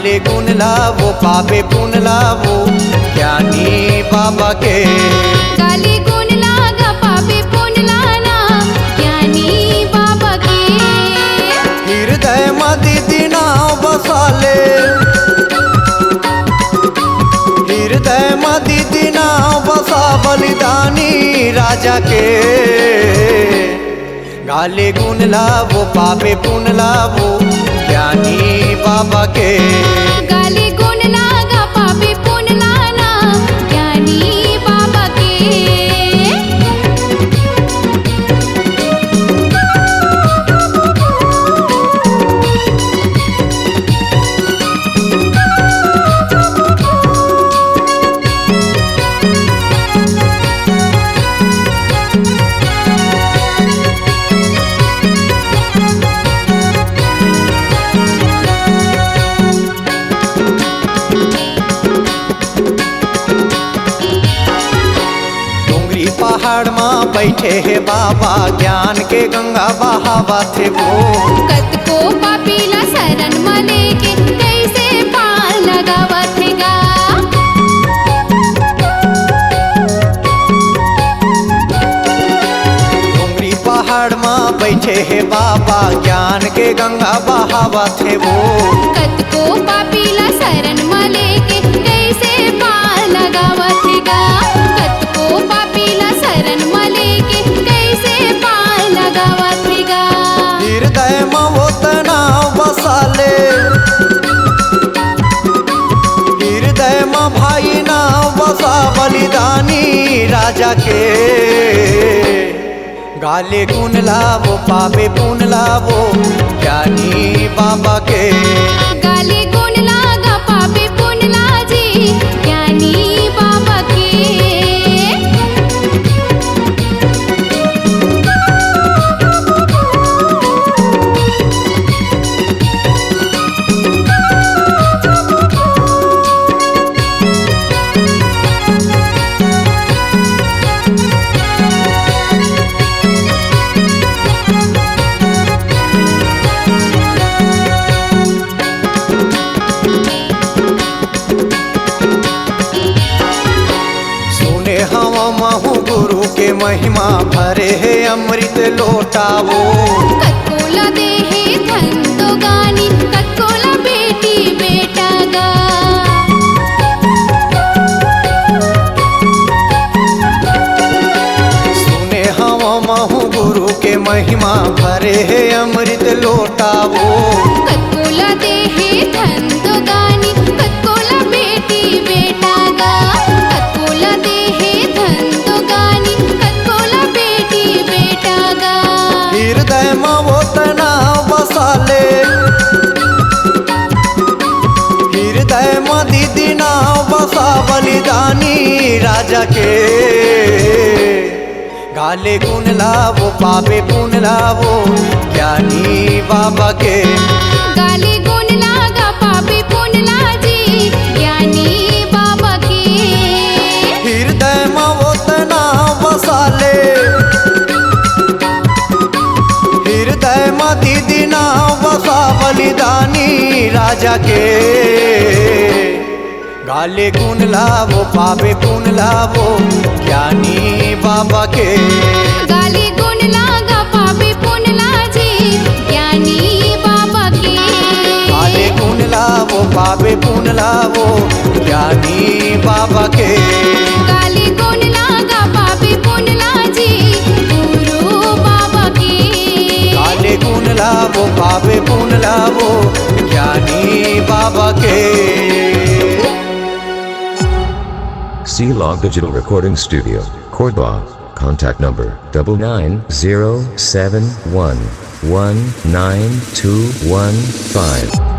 गाले गुण लावो पावे पुन लावो ज्ञानी बाबा के। गाले गुण लागा पावे पुन लाना ज्ञानी बाबा के। हृदय मदि दिना बसाले, हृदय मदि दिना बसा बलिदानी राजा के। गाले गुण लावो पावे पुन लावो ज्ञानी बाबा के। गाले गुण लागा पावे पुन लाना ज्ञानी बाबा के। पहाड़ में बैठे है बाबा ज्ञान के गंगा बहावा थे वो। कत को पापीला शरण में लेके कैसे पार लगावा थेगा। डोंगरी पहाड़ में बैठे है बाबा ज्ञान के गंगा बहावा थे वो। कत को पापीला शरण में लेके कैसे पार लगावा थेगा। कत को पापीला शरण में लेके कैसे पार लगावा थेगा। हृदय में वो तनाव बसाले, हृदय में भाई ना बसा बलिदानी राजा के। गाले गुण लावो पावे पुन लावो ज्ञानी बाबा के। गाले गुण लागा पावे पुन लाजी ज्ञानी बाबा के। महु गुरु के महिमा भरे है अमृत लोटावो। कतकोला दे है धन तो गानी कतकोला बेटी बेटा गा। सुने हम महु गुरु के महिमा भरे है अमृत लोटावो। कतकोला दे है धन तो गानी कतकोला बेटी बेटा गा। कतकोला दे है धन तो गानी कतकोला बेटी बेटा गा। हृदय में वो तनाव बसाले, हृदय में दीदी ना बसा बलिदानी राजा के। गाले गुण लावो पावे पुन लावो ज्ञानी बाबा के। गाले गुण लागा पावे पुन लाजी ज्ञानी बाबा के। हृदय में वो तनाव बसाले, हृदय में दीदी ना बसा बलिदानी राजा के। गाले गुण लावो पावे पुन लावो ज्ञानी बाबा के। गाले गुण लागा पावे पुन लाजी ज्ञानी बाबा के। गाले गुण लावो पावे पुन लावो ज्ञानी बाबा के। गाले गुण लागा पावे पुन लाजी गुरु बाबा के। गाले गुण लावो पावे पुन लावो ज्ञानी बाबा के। C-Log Digital Recording Studio, Cordoba. Contact number 9907119215.